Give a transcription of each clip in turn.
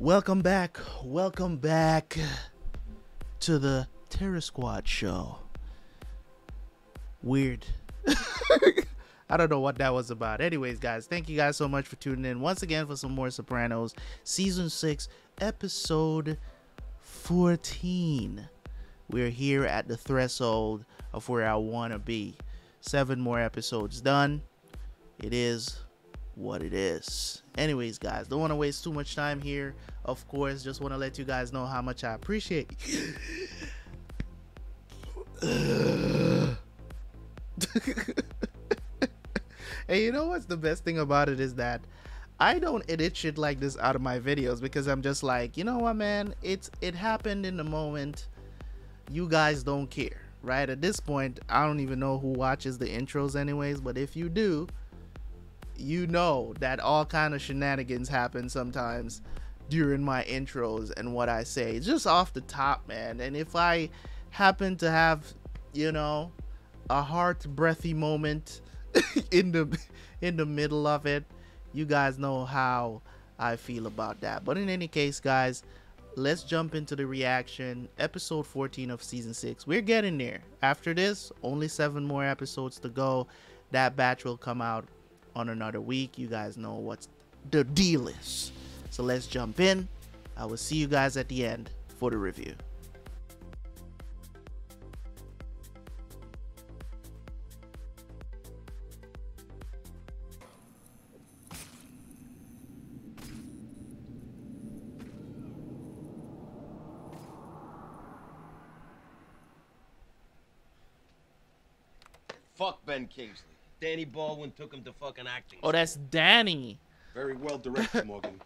Welcome back to the Terror Squad show. Weird. I don't know what that was about. Anyways, guys, thank you guys so much for tuning in once again for some more Sopranos season 6 episode 14. We're here at the threshold of where I want to be. 7 more episodes done. It is what it is. Anyways, guys, don't want to waste too much time here. Of course, just want to let you guys know how much I appreciate And you know what's the best thing about it is that I don't edit shit like this out of my videos, because I'm just like, you know what, man, it happened in the moment. You guys don't care, right? At this point, I don't even know who watches the intros anyways, but if you do, you know that all kind of shenanigans happen sometimes during my intros and what I say. It's just off the top, man. And if I happen to have, you know, a heart breathy moment in the middle of it, you guys know how I feel about that. But in any case, guys, let's jump into the reaction. Episode 14 of season 6. We're getting there. After this, only 7 more episodes to go. That batch will come out on another week. You guys know what the deal is. So let's jump in. I will see you guys at the end for the review. Fuck Ben Kingsley. Danny Baldwin took him to fucking acting. Oh, that's Danny. Very well directed, Morgan.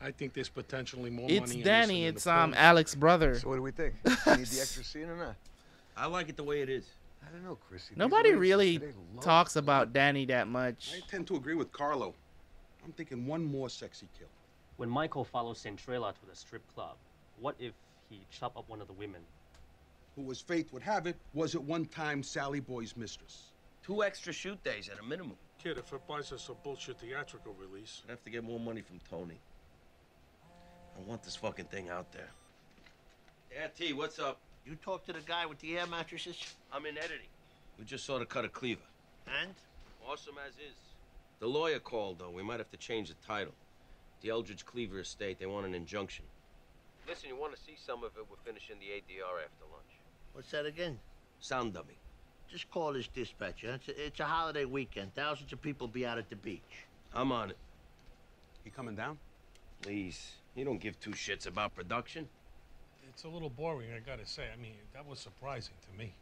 I think there's potentially more It's money Danny. in this It's than the Alex's brother. So what do we think? Need the extra scene or not? I like it the way it is. I don't know, Chrissy. Nobody really talks about Danny that much. I tend to agree with Carlo. I'm thinking one more sexy kill. When Michael follows Centrella to the strip club, what if he chopped up one of the women? Who, as fate would have it, was at one time Sally Boy's mistress. 2 extra shoot days at a minimum. Kid, if it buys us a bullshit theatrical release. I'd have to get more money from Tony. I want this fucking thing out there. Yeah, T, what's up? You talked to the guy with the air mattresses? I'm in editing. We just saw the cut of Cleaver. And? Awesome as is. The lawyer called, though. We might have to change the title. The Eldridge Cleaver estate, they want an injunction. Listen, you want to see some of it? We're finishing the ADR after lunch. What's that again? Sound dummy. Just call this dispatcher. It's a holiday weekend. Thousands of people be out at the beach. I'm on it. You coming down? Please. You don't give 2 shits about production. It's a little boring, I gotta say. I mean, that was surprising to me.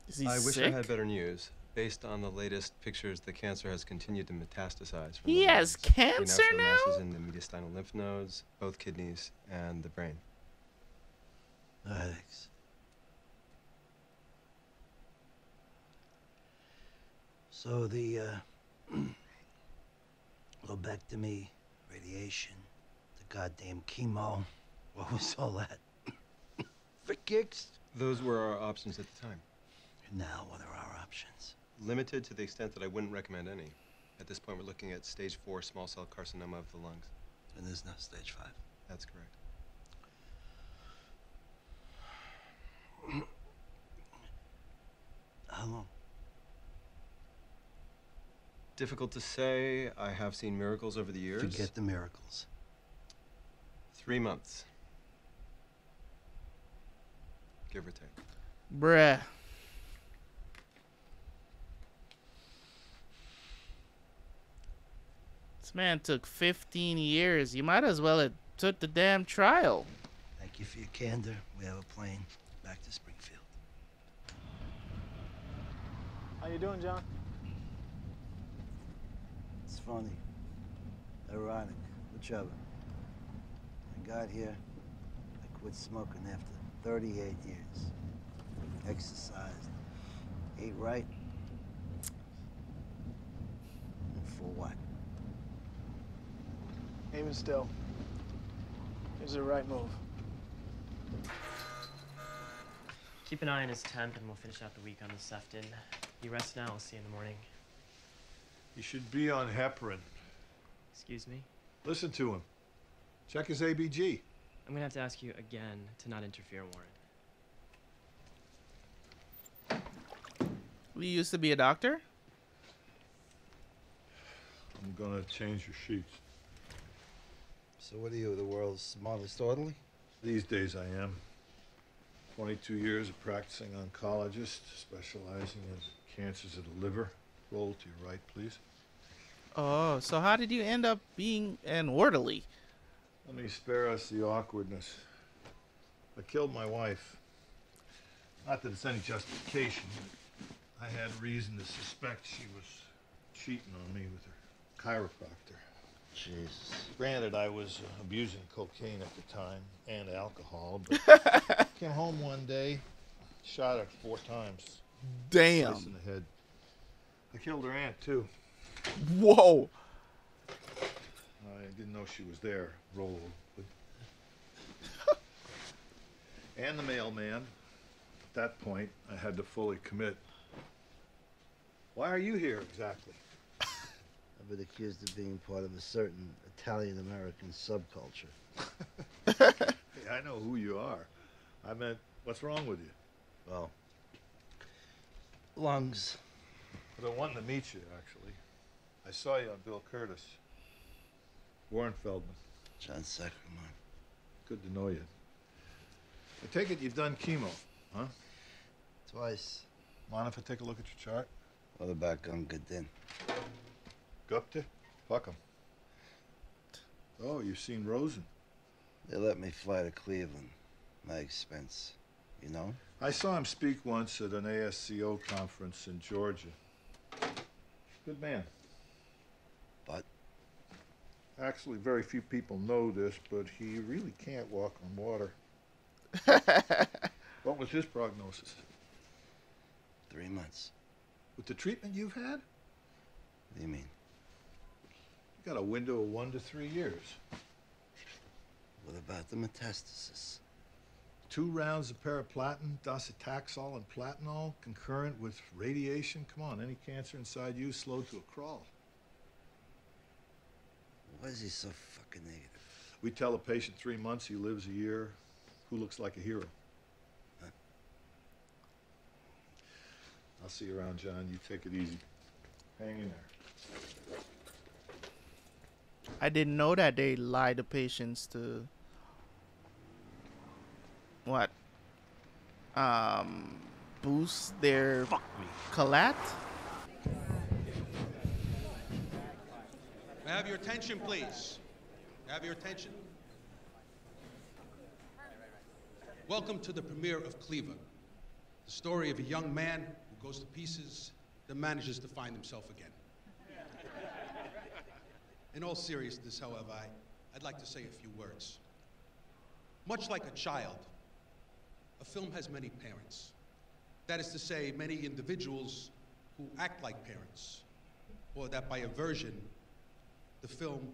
Is he I wish I sick? had better news. Based on the latest pictures, the cancer has continued to metastasize. From He the has lungs. cancer We now now? show masses in the mediastinal lymph nodes, both kidneys, and the brain. Thanks. So the, lobectomy, radiation, the goddamn chemo, what was all that? For kicks? Those were our options at the time. And now, what are our options? Limited to the extent that I wouldn't recommend any. At this point, we're looking at stage 4 small cell carcinoma of the lungs. And there's no stage 5. That's correct. How long? Difficult to say. I have seen miracles over the years. Forget the miracles. 3 months. Give or take. Bruh. This man took 15 years. You might as well have took the damn trial. Thank you for your candor. We have a plane back to Springfield. How you doing, John? It's funny. Ironic. Whichever. I got here. I quit smoking after 38 years. Exercised. Ate right. And for what? Aiming still. It was the right move. Keep an eye on his temp and we'll finish out the week on the Sefton. You rest now, I'll see you in the morning. You should be on heparin. Excuse me? Listen to him. Check his ABG. I'm gonna have to ask you again to not interfere, Warren. You used to be a doctor? I'm gonna change your sheets. So what are you, the world's smartest orderly? These days I am. 22 years of practicing oncologist, specializing in cancers of the liver. Roll to your right, please. Oh, so how did you end up being an orderly? Let me spare us the awkwardness. I killed my wife. Not that it's any justification, but I had reason to suspect she was cheating on me with her chiropractor. Jesus. Granted, I was abusing cocaine at the time and alcohol, but came home one day, shot her 4 times. Damn. Slice in the head. I killed her aunt, too. Whoa. I didn't know she was there. Roll. And the mailman. At that point, I had to fully commit. Why are you here exactly? I've been accused of being part of a certain Italian-American subculture. Hey, I know who you are. I meant, what's wrong with you? Well, lungs. But I wanted to meet you, actually. I saw you on Bill Curtis. Warren Feldman. John Sac. Good to know you. I take it you've done chemo, huh? Twice. Mind if I take a look at your chart? What about Gunga Din? Gupta? Fuck him. Oh, you've seen Rosen. They let me fly to Cleveland. My expense. You know? I saw him speak once at an ASCO conference in Georgia. Good man. But? Actually, very few people know this, but he really can't walk on water. What was his prognosis? 3 months. With the treatment you've had? What do you mean? You got a window of 1 to 3 years. What about the metastasis? 2 rounds of paraplatin, docetaxel, and platinol, concurrent with radiation. Come on, any cancer inside you slowed to a crawl. Why is he so fucking negative? We tell a patient 3 months, he lives a year. Who looks like a hero? Huh? I'll see you around, John. You take it easy. Hang in there. I didn't know that they lie to patients to what? Boost their collat? May I have your attention, please? May I have your attention? Welcome to the premiere of Cleaver, the story of a young man who goes to pieces, then manages to find himself again. In all seriousness, however, I'd like to say a few words. Much like a child, a film has many parents. That is to say, many individuals who act like parents, or that by aversion, the film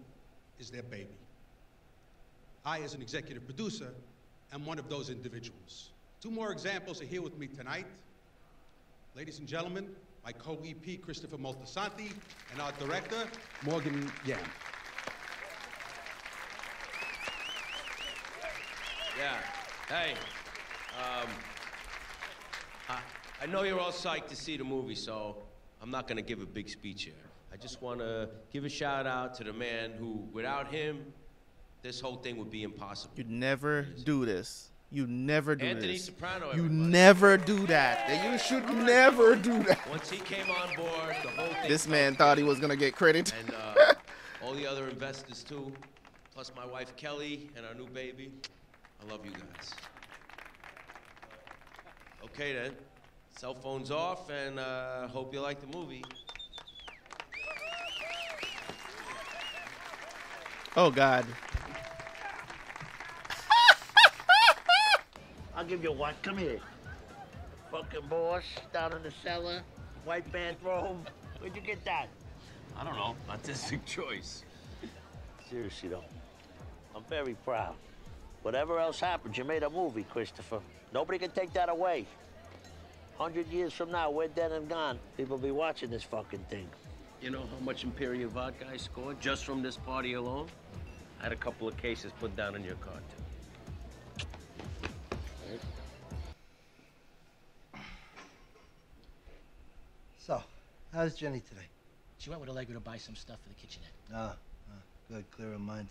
is their baby. I, as an executive producer, am one of those individuals. 2 more examples are here with me tonight. Ladies and gentlemen, my co-EP, Christopher Moltisanti, and our director, Morgan Yam. Yeah. Hey. I know you're all psyched to see the movie, so I'm not gonna give a big speech here. I just wanna give a shout out to the man who, without him, this whole thing would be impossible. You never do this. You never do Anthony this. Soprano, You everybody. never do that. And you should never do that. Once he came on board, the whole thing. This man thought he was gonna get credit. And all the other investors too, plus my wife Kelly and our new baby. I love you guys. Okay then, cell phones off, and hope you like the movie. Oh God. I'll give you one. Come here. Fucking boss down in the cellar, white bathrobe. Where'd you get that? I don't know, artistic choice. Seriously though, I'm very proud. Whatever else happens, you made a movie, Christopher. Nobody can take that away. 100 years from now, we're dead and gone. People will be watching this fucking thing. You know how much Imperial vodka I scored just from this party alone? had a couple of cases put down in your car, too. So, how's Jenny today? She went with Allegra to buy some stuff for the kitchenette. Good, clear of mind.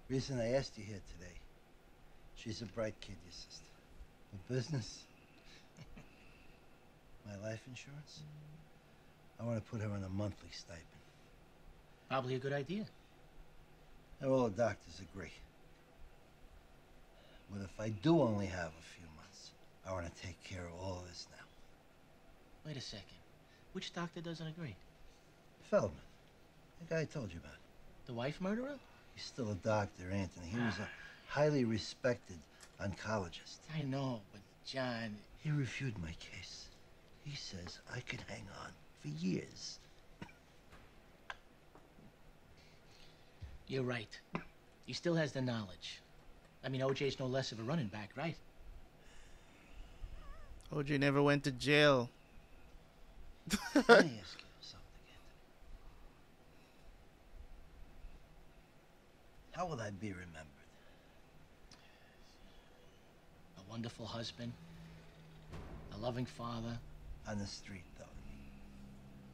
Reason I asked you here today. She's a bright kid, your sister. But business? My life insurance? I want to put her on a monthly stipend. Probably a good idea. And all the doctors agree. But if I do only have a few months, I want to take care of all of this now. Wait a second. Which doctor doesn't agree? Feldman. The guy I told you about. The wife murderer? He's still a doctor, Anthony. He was a highly respected oncologist. I know, but John... He reviewed my case. He says I could hang on for years. You're right. He still has the knowledge. I mean, OJ's no less of a running back, right? OJ never went to jail. Let me ask you something, Anthony. How will I be remembered? A wonderful husband. A loving father. On the street, though.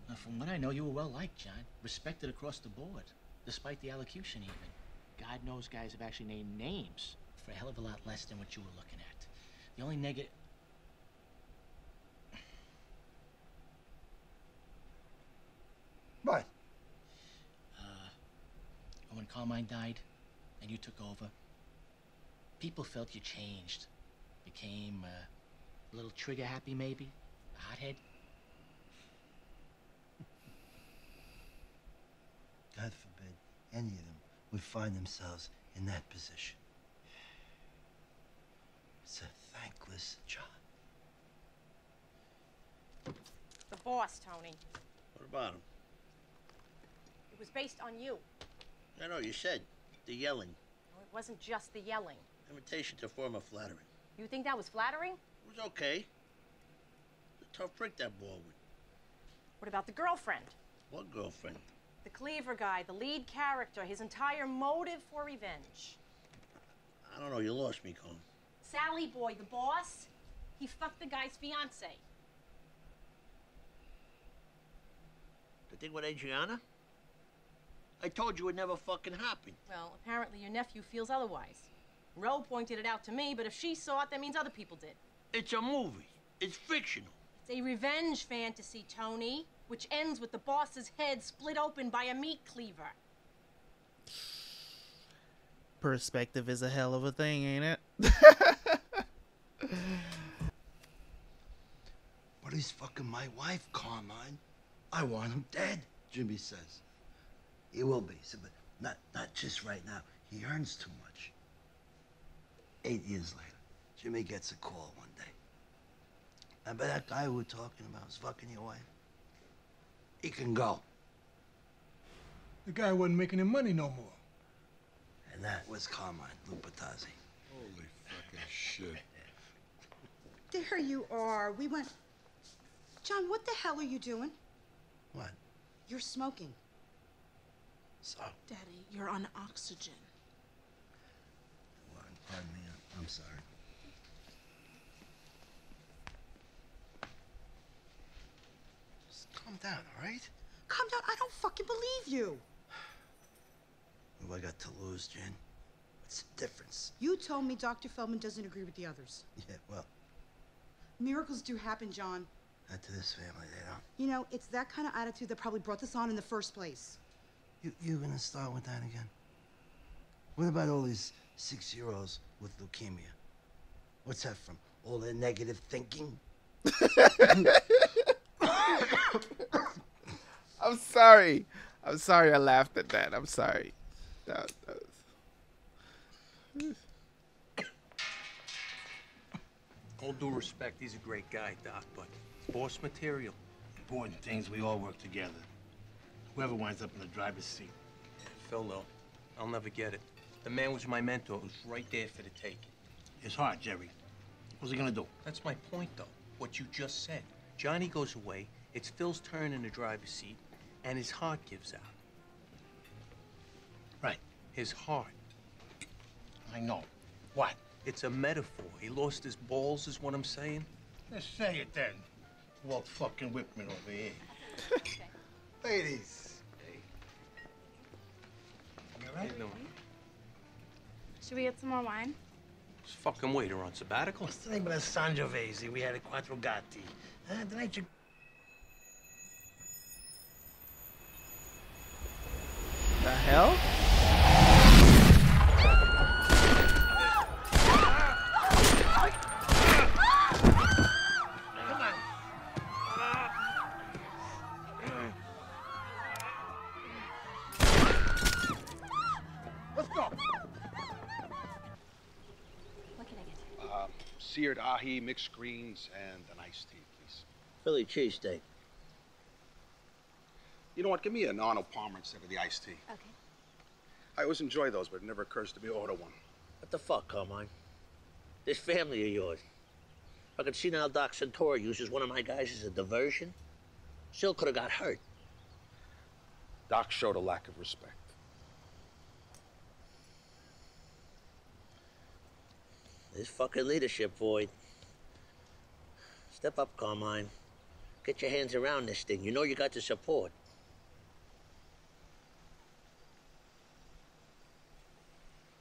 Now, from what I know, you were well liked, John. Respected across the board. Despite the allocution, even. God knows guys have actually named names for a hell of a lot less than what you were looking at. The only negative... What? When Carmine died and you took over, people felt you changed. Became a little trigger happy, maybe? A hothead? God forbid any of them would find themselves in that position. It's a thankless job. The boss, Tony. What about him? It was based on you. I know, you said. The yelling. No, it wasn't just the yelling. Invitation to form a flattering. You think that was flattering? It was okay. A tough prick, that Baldwin. What about the girlfriend? What girlfriend? The Cleaver guy, the lead character, his entire motive for revenge. I don't know, you lost me, Cone. Sally Boy, the boss, he fucked the guy's fiance. The thing with Adriana? I told you it never fucking happened. Well, apparently your nephew feels otherwise. Roe pointed it out to me, but if she saw it, that means other people did. It's a movie. It's fictional. It's a revenge fantasy, Tony, which ends with the boss's head split open by a meat cleaver. Perspective is a hell of a thing, ain't it? But he's fucking my wife, Carmine. I want him dead, Jimmy says. He will be, but not just right now. He earns too much. 8 years later, Jimmy gets a call one day. I bet that guy we're talking about is fucking your wife. He can go. The guy wasn't making any money no more. And that was Carmine Lupatazzi. Holy fucking shit. There you are. We went... John, what the hell are you doing? What? You're smoking. So? Daddy, you're on oxygen. Well, pardon me. I'm sorry. Just calm down, all right? Calm down. I don't fucking believe you. What have I got to lose, Jen? What's the difference? You told me Dr. Feldman doesn't agree with the others. Yeah, well, Miracles do happen, John. not to this family, they don't. You know, it's that kind of attitude that probably brought this on in the first place. You gonna start with that again? What about all these 6-year-olds with leukemia? What's that from? All their negative thinking? I'm sorry. I'm sorry I laughed at that. I'm sorry. That was... All due respect, he's a great guy, Doc, but boss material. Important things, we all work together. Whoever winds up in the driver's seat. Phil, though, I'll never get it. The man was my mentor. It was right there for the taking. It's hard, Jerry. What's he gonna do? That's my point, though. What you just said. Johnny goes away, it's Phil's turn in the driver's seat, and his heart gives out. Right. His heart. I know. What? It's a metaphor. He lost his balls, is what I'm saying. Just say it then. Walt fucking Whitman over here. Ladies. You all right? Should we get some more wine? This fucking waiter on sabbatical. What's the name of the Sangiovese? We had a Quattro Gatti. The night you... The hell? Let's go. What can I get? Seared ahi, mixed greens, and an iced tea, please. Philly cheesesteak. You know what? Give me an Arnold Palmer instead of the iced tea. Okay. I always enjoy those, but it never occurs to me to order one. What the fuck, Carmine? This family of yours. I could see now Doc Santora uses one of my guys as a diversion. Still could have got hurt. Doc showed a lack of respect. This fucking leadership void. Step up, Carmine. Get your hands around this thing. You know you got the support.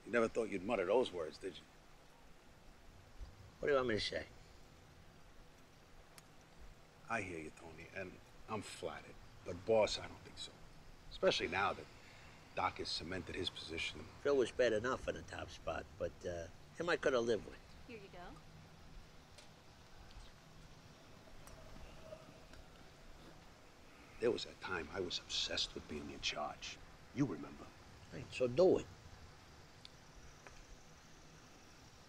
You never thought you'd mutter those words, did you? What do you want me to say? I hear you, Tony, and I'm flattered. But boss, I don't think so. Especially now that Doc has cemented his position. Phil was bad enough in the top spot, but him I could have lived with. Here you go. There was a time I was obsessed with being in charge. You remember. Right, so do it.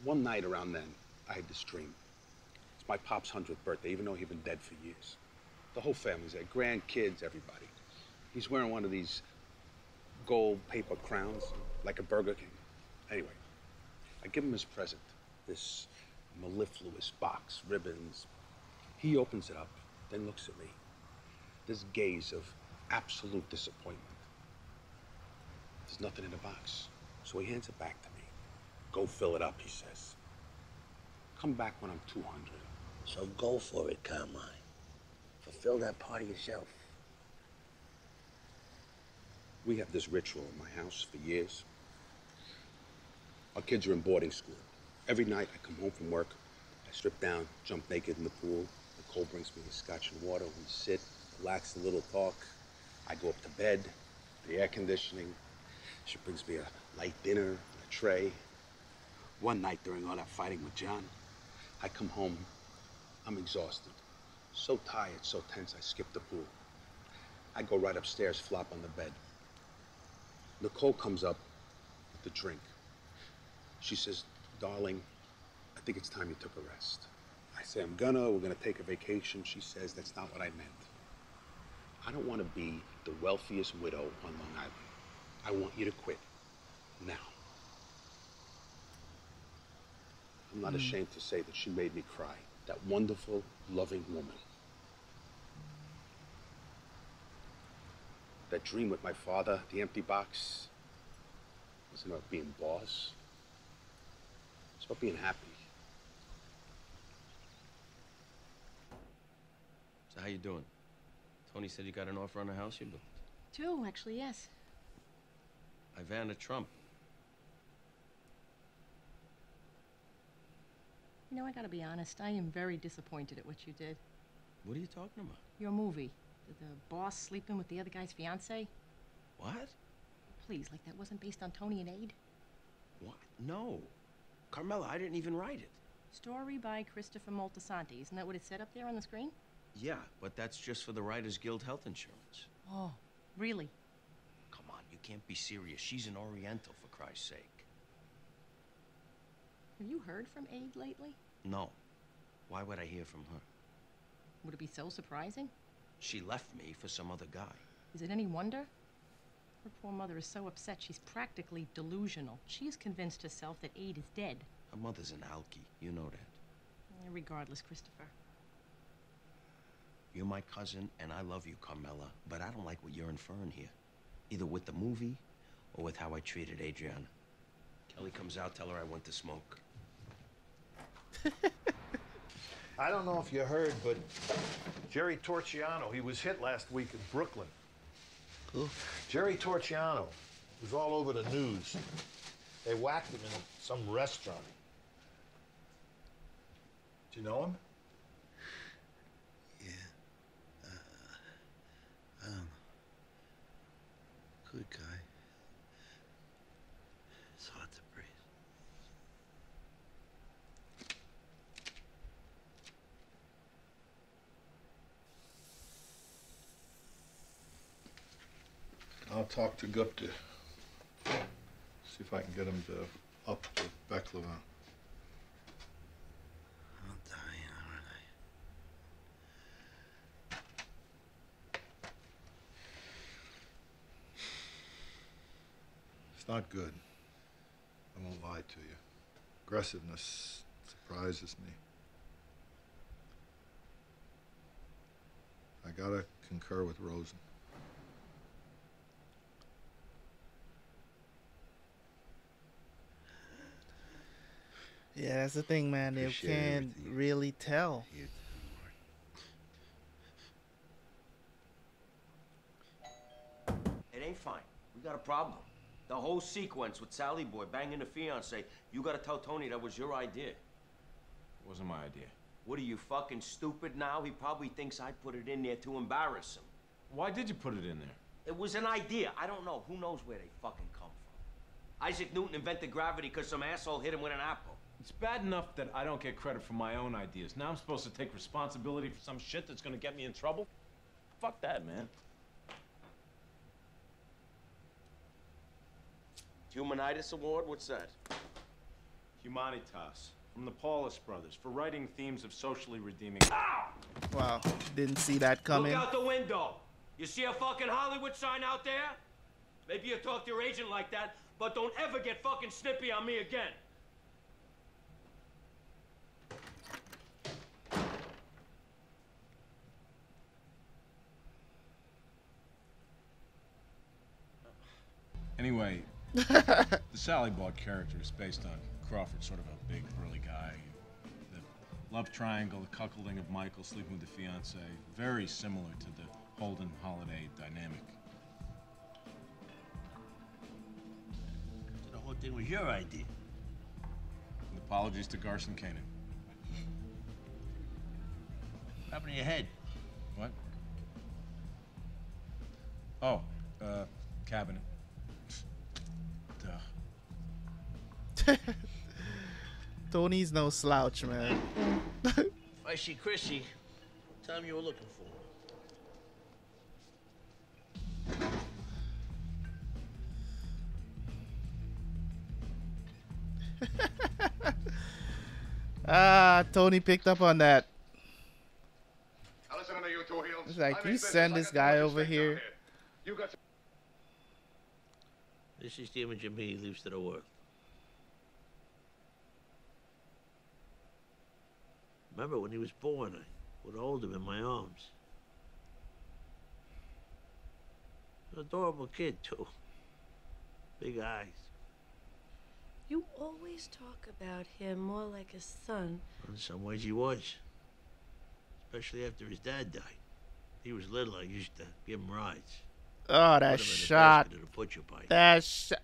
One night around then, I had this dream. It's my pop's 100th birthday, even though he'd been dead for years. The whole family's there, grandkids, everybody. He's wearing one of these gold paper crowns, like a Burger King. Anyway, I give him his present, this mellifluous box, ribbons. He opens it up, then looks at me. This gaze of absolute disappointment. There's nothing in the box, so he hands it back to me. Go fill it up, he says. Come back when I'm 200. So go for it, Carmine. Fulfill that part of yourself. We have this ritual in my house for years. Our kids are in boarding school. Every night I come home from work, I strip down, jump naked in the pool. Nicole brings me a scotch and water. We sit, relax, a little talk. I go up to bed, the air conditioning. She brings me a light dinner and a tray. One night during all that fighting with John, I come home, I'm exhausted. So tired, so tense, I skip the pool. I go right upstairs, flop on the bed. Nicole comes up with the drink. She says, darling, I think it's time you took a rest. I say, we're gonna take a vacation. She says, that's not what I meant. I don't want to be the wealthiest widow on Long Island. I want you to quit, now. I'm not ashamed to say that she made me cry. That wonderful, loving woman. That dream with my father, the empty box, wasn't about being boss. It's about being happy. So how you doing? Tony said you got an offer on a house you built. Two, actually, yes. Ivana Trump. You know, I gotta be honest, I am very disappointed at what you did. What are you talking about? Your movie. The boss sleeping with the other guy's fiancée. What? Please, like that wasn't based on Tony and Aid? What? No. Carmela, I didn't even write it. Story by Christopher Moltisanti. Isn't that what it said up there on the screen? Yeah, but that's just for the Writers Guild health insurance. Oh, really? Come on, you can't be serious. She's an Oriental, for Christ's sake. Have you heard from Aid lately? No. Why would I hear from her? Would it be so surprising? She left me for some other guy. Is it any wonder? Her poor mother is so upset she's practically delusional. She is convinced herself that Aid is dead. Her mother's an alkie. You know that. Regardless, Christopher. You're my cousin, and I love you, Carmela, but I don't like what you're inferring here. Either with the movie or with how I treated Adriana. Kelly comes out, tell her I went to smoke. I don't know if you heard, but Jerry Torchiano, he was hit last week in Brooklyn. Who? Jerry Torchiano was all over the news. They whacked him in some restaurant. Do you know him? Good guy. It's hard to breathe. I'll talk to Gupta. See if I can get him to up the baklava. I'm dying, aren't I? It's not good. I won't lie to you. Aggressiveness surprises me. I gotta concur with Rosen. Yeah, that's the thing, man. You Appreciate can't everything. really tell. It ain't fine. We got a problem. The whole sequence with Sally Boy banging the fiance, you gotta tell Tony that was your idea. It wasn't my idea. What are you, fucking stupid now? He probably thinks I put it in there to embarrass him. Why did you put it in there? It was an idea. I don't know. Who knows where they fucking come from? Isaac Newton invented gravity because some asshole hit him with an apple. It's bad enough that I don't get credit for my own ideas. Now I'm supposed to take responsibility for some shit that's gonna get me in trouble? Fuck that, man. Humanitas Award? What's that? Humanitas, from the Paulus brothers, for writing themes of socially redeeming. Wow, didn't see that coming. Look out the window. You see a fucking Hollywood sign out there? Maybe you talk to your agent like that, but don't ever get fucking snippy on me again. Anyway, the Sally Bought character is based on Crawford, sort of a big, burly guy. The love triangle, the cuckolding of Michael sleeping with the fiance, very similar to the Holden Holiday dynamic. So the whole thing was your idea. And apologies to Garson Kanan. What happened to your head? What? Oh, cabinet. Duh. Tony's no slouch, man. If I see Chrissy, tell him you were looking for Tony picked up on that. Now listen to me, you two heels. It's like, I mean you send business. this I got guy too much over at stake down here. You got. This is the image of me he leaves to the world. Remember when he was born, I would hold him in my arms. An adorable kid, too. Big eyes. You always talk about him more like a son. In some ways he was. Especially after his dad died. He was little, I used to give him rides. Oh, Put that him in a shot. basket at a butcher bike.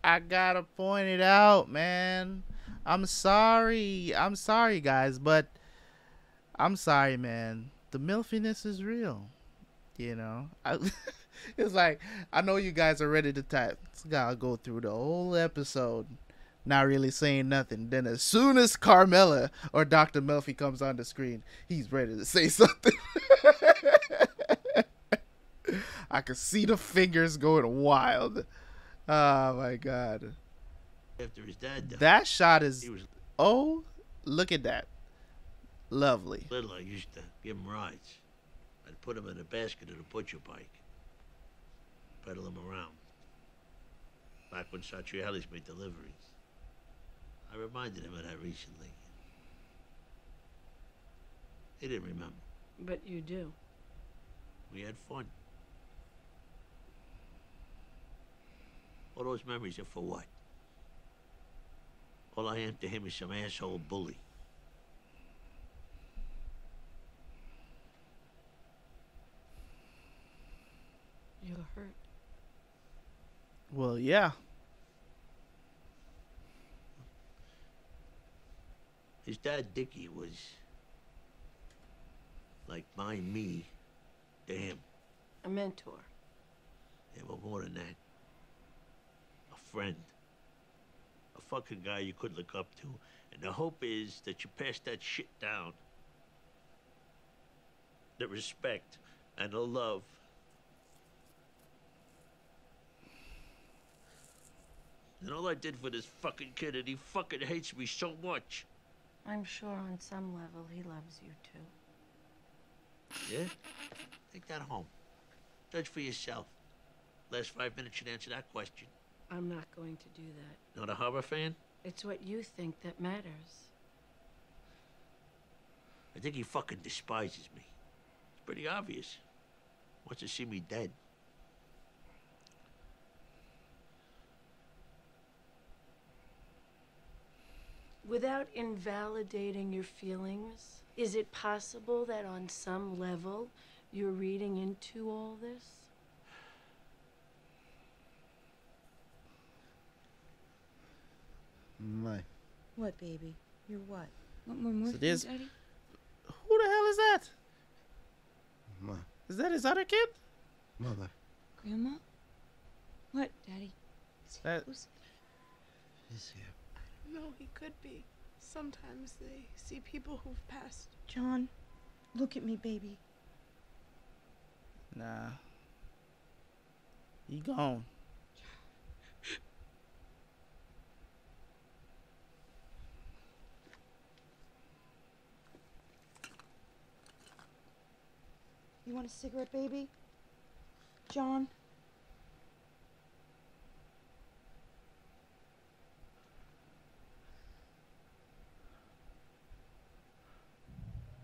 I gotta point it out, man. I'm sorry. I'm sorry, guys, but I'm sorry, man. The milfiness is real. You know? It's like, I know you guys are ready to type. This guy will go through the whole episode not really saying nothing. Then as soon as Carmela or Dr. Melfi comes on the screen, he's ready to say something. I can see the fingers going wild. Oh my god. After his dad died. That shot is... He was Oh, look at that. Lovely. little, I used to give him rides. I'd put him in a basket at a butcher bike. Pedal him around. Back when Satriali's made deliveries. I reminded him of that recently. He didn't remember. But you do. We had fun. All those memories are for what? All I am to him is some asshole bully. You're hurt. Well, yeah. His dad, Dickie, was like my me to him. A mentor. Yeah, but more than that. A friend. A fucking guy you could look up to. And the hope is that you pass that shit down. The respect and the love. And all I did for this fucking kid, and he fucking hates me so much. I'm sure on some level he loves you too. Yeah? Take that home. Judge for yourself. Last 5 minutes should answer that question. I'm not going to do that. Not a horror fan? It's what you think that matters. I think he fucking despises me. It's pretty obvious. Wants to see me dead. Without invalidating your feelings, is it possible that on some level you're reading into all this? My. What, baby? You're what? Want more morphine, there's- Daddy? Who the hell is that? My. Is that his other kid? Mother. Grandma? What, Daddy? That, He's here. No, he could be. Sometimes they see people who've passed. John, look at me, baby. nah. He gone. You want a cigarette, baby? John?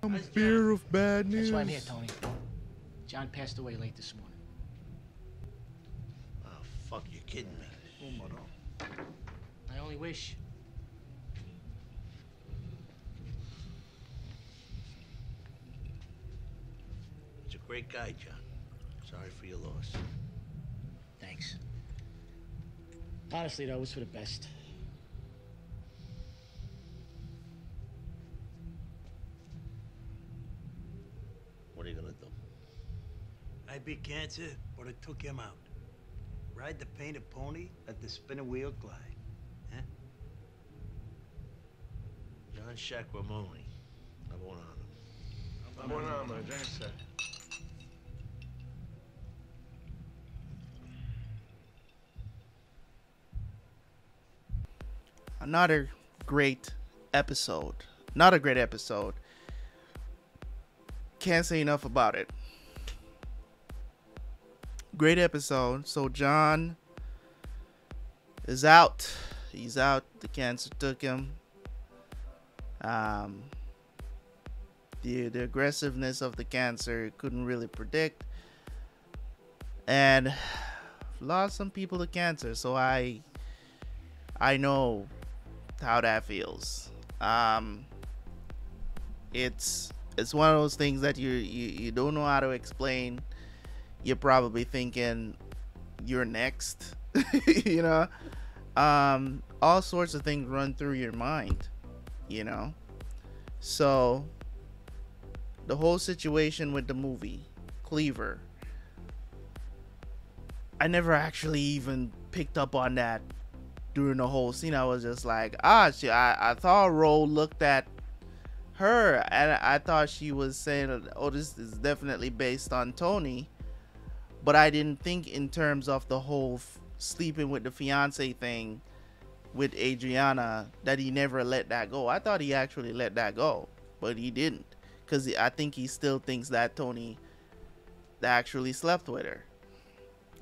I'm fear of bad news. That's why I'm here, Tony. John passed away late this morning. Oh, fuck, you're kidding me. I only wish. He's a great guy, John. Sorry for your loss. Thanks. Honestly, though, it was for the best. What are you gonna do? I beat cancer, but it took him out. Ride the painted pony, let the spinner wheel glide. Huh? John Sacramone. I won't honor. Buon anno, Johnny Sac. Another great episode. Not a great episode. Can't say enough about it. Great episode. So John is out. He's out. The cancer took him. The aggressiveness of the cancer couldn't really predict, and lost some people to cancer. So I know how that feels. It's one of those things that you don't know how to explain. You're probably thinking you're next. You know, all sorts of things run through your mind, you know. So the whole situation with the movie Cleaver, I never actually even picked up on that during the whole scene. I was just like, I thought Ro looked at her and I thought she was saying, oh, this is definitely based on Tony, but I didn't think in terms of the whole sleeping with the fiance thing with Adriana, that he never let that go. I thought he actually let that go, but he didn't, because I think he still thinks that Tony actually slept with her,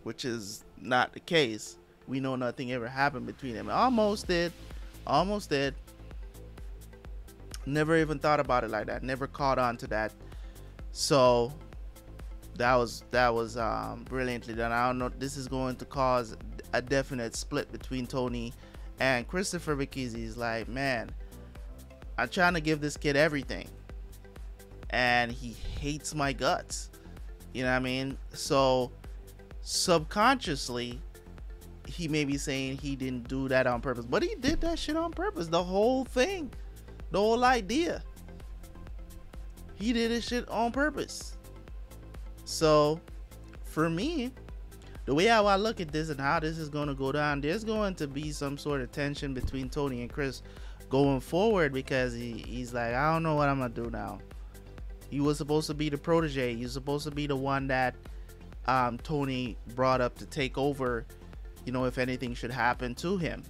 which is not the case. We know nothing ever happened between them. Almost did. Never even thought about it like that. Never caught on to that. So that was brilliantly done. I don't know. This is going to cause a definite split between Tony and Christopher, because he's like, man, I'm trying to give this kid everything and he hates my guts. You know what I mean? So subconsciously he may be saying he didn't do that on purpose, but he did that shit on purpose. The whole thing, the whole idea, he did this shit on purpose. So for me, the way how I look at this and how this is going to go down, there's going to be some sort of tension between Tony and Chris going forward, because he's like, I don't know what I'm gonna do now. He was supposed to be the protege. He was supposed to be the one that Tony brought up to take over, you know, if anything should happen to him.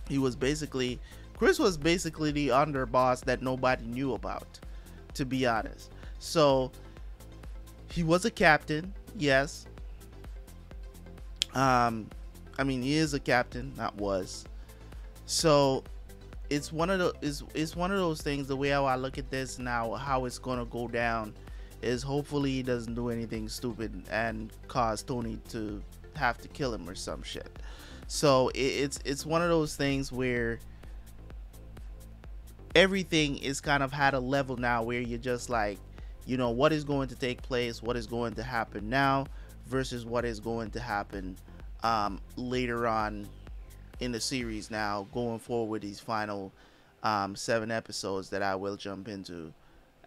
He was basically, Chris was basically the underboss that nobody knew about, to be honest. So he was a captain, yes. I mean, he is a captain, not was. So it's one of the it's one of those things. The way how I look at this now, how it's gonna go down, is hopefully he doesn't do anything stupid and cause Tony to have to kill him or some shit. So it's one of those things where everything is kind of at a level now where you're just like, you know, what is going to take place, what is going to happen now versus what is going to happen later on in the series, now going forward with these final 7 episodes that I will jump into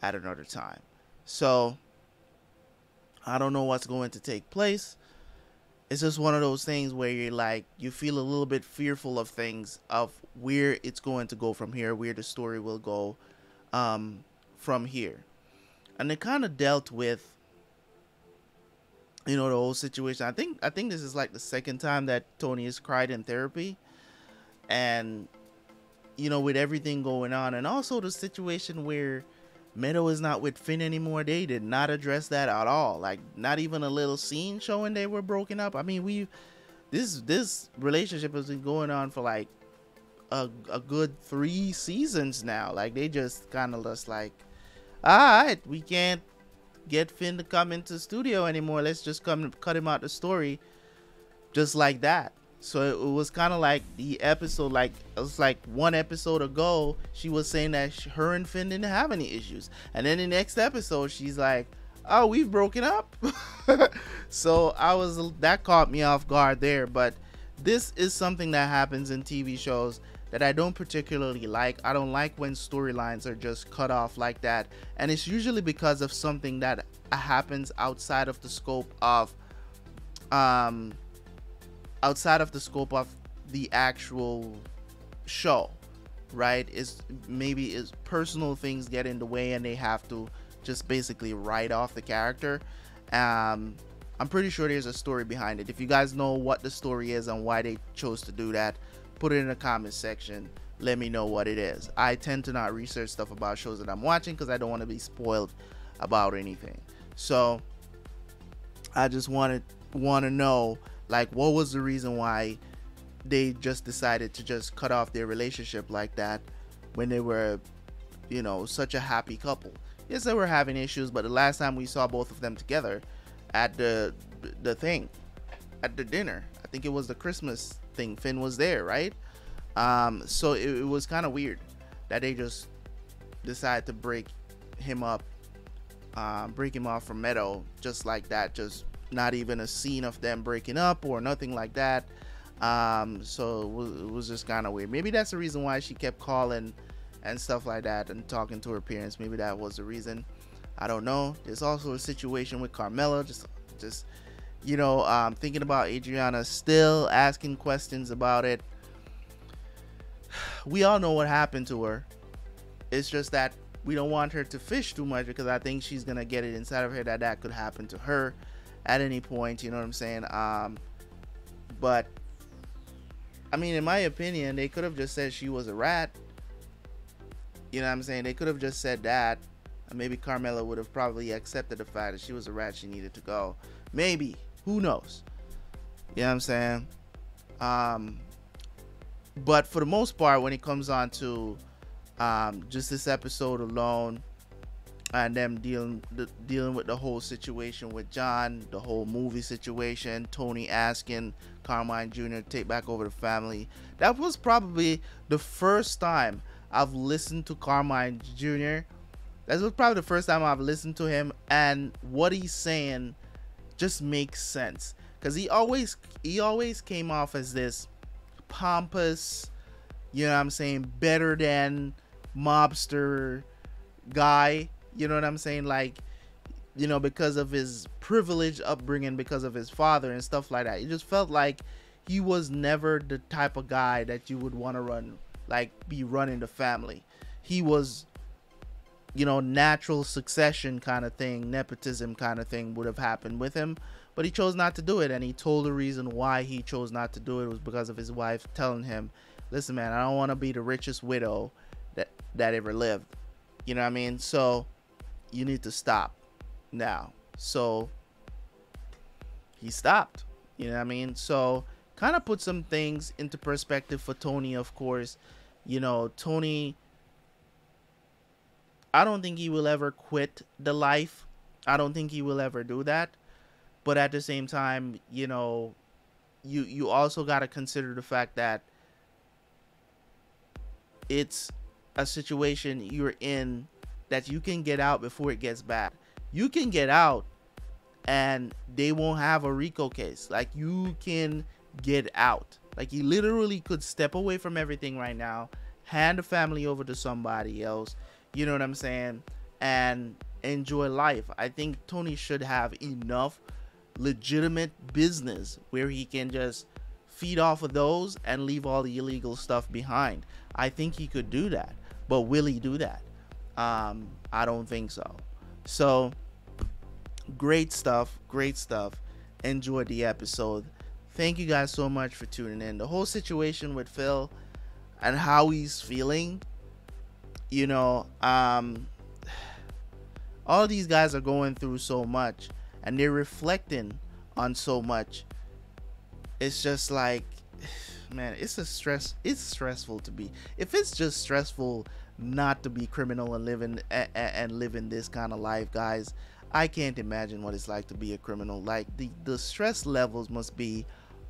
at another time. So I don't know what's going to take place. It's just one of those things where you're like, you feel a little bit fearful of things, of where it's going to go from here, where the story will go from here. And they kind of dealt with, you know, the whole situation. I think this is like the second time that Tony has cried in therapy. And, you know, with everything going on, and also the situation where Meadow is not with Finn anymore, they did not address that at all. Like, not even a little scene showing they were broken up. I mean, this relationship has been going on for like a good 3 seasons now. Like, they just kind of just like, all right, we can't get Finn to come into the studio anymore. Let's just cut him out the story, just like that. So it was kind of like the episode, like it was like 1 episode ago, she was saying that her and Finn didn't have any issues, and then the next episode she's like, oh, we've broken up. So that caught me off guard there. But this is something that happens in TV shows that I don't particularly like. I don't like when storylines are just cut off like that, and it's usually because of something that happens outside of the scope of the actual show, right? Maybe personal things get in the way and they have to just basically write off the character. I'm pretty sure there's a story behind it. If you guys know what the story is and why they chose to do that, put it in the comment section. Let me know what it is. I tend to not research stuff about shows that I'm watching because I don't want to be spoiled about anything. So I just want to know, like, what was the reason why they just decided to just cut off their relationship like that when they were, you know, such a happy couple. Yes, they were having issues, but the last time we saw both of them together at the dinner, I think it was the Christmas thing, Finn was there, right? So it was kind of weird that they just decided to break him off from Meadow just like that. Just not even a scene of them breaking up or nothing like that. So it was just kind of weird. Maybe that's the reason why she kept calling and stuff like that and talking to her parents. Maybe that was the reason. I don't know. There's also a situation with Carmela, just you know, thinking about Adriana, still asking questions about it. We all know what happened to her. It's just that we don't want her to fish too much, because I think she's gonna get it inside of her that could happen to her at any point, you know what I'm saying? But I mean, in my opinion, they could have just said she was a rat. You know what I'm saying? They could have just said that, and maybe Carmela would have probably accepted the fact that she was a rat, she needed to go. Maybe, who knows? You know what I'm saying? But for the most part, when it comes on to just this episode alone, and them dealing with the whole situation with John, the whole movie situation, Tony asking Carmine Jr. to take back over the family. That was probably the first time I've listened to Carmine Jr. That was probably the first time I've listened to him, and what he's saying just makes sense, because he always came off as this pompous, you know what I'm saying, better than mobster guy, you know what I'm saying, like, you know, because of his privileged upbringing, because of his father and stuff like that. It just felt like he was never the type of guy that you would want to be running the family. He was, you know, natural succession kind of thing, nepotism kind of thing would have happened with him, but he chose not to do it. And he told the reason why he chose not to do it was because of his wife telling him, listen, man, I don't want to be the richest widow that ever lived. You know what I mean? So you need to stop now. So he stopped. You know what I mean? So kind of put some things into perspective for Tony, of course. You know, Tony, I don't think he will ever quit the life. I don't think he will ever do that. But at the same time, you know, you also got to consider the fact that it's a situation you're in that you can get out before it gets bad. You can get out and they won't have a RICO case. Like, you can get out. Like, you literally could step away from everything right now, hand the family over to somebody else, you know what I'm saying, and enjoy life. I think Tony should have enough legitimate business where he can just feed off of those and leave all the illegal stuff behind. I think he could do that, but will he do that? I don't think so. So great stuff, great stuff. Enjoyed the episode. Thank you guys so much for tuning in. The whole situation with Phil and how he's feeling, you know, all these guys are going through so much and they're reflecting on so much. It's just like, man, it's stressful to be. If it's just stressful not to be criminal and living this kind of life, guys, I can't imagine what it's like to be a criminal. Like, the stress levels must be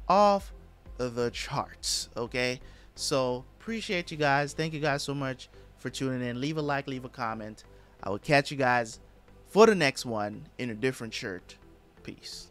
off the charts. Okay, so appreciate you guys. Thank you guys so much for tuning in. Leave a like, leave a comment. I will catch you guys for the next one in a different shirt. Peace.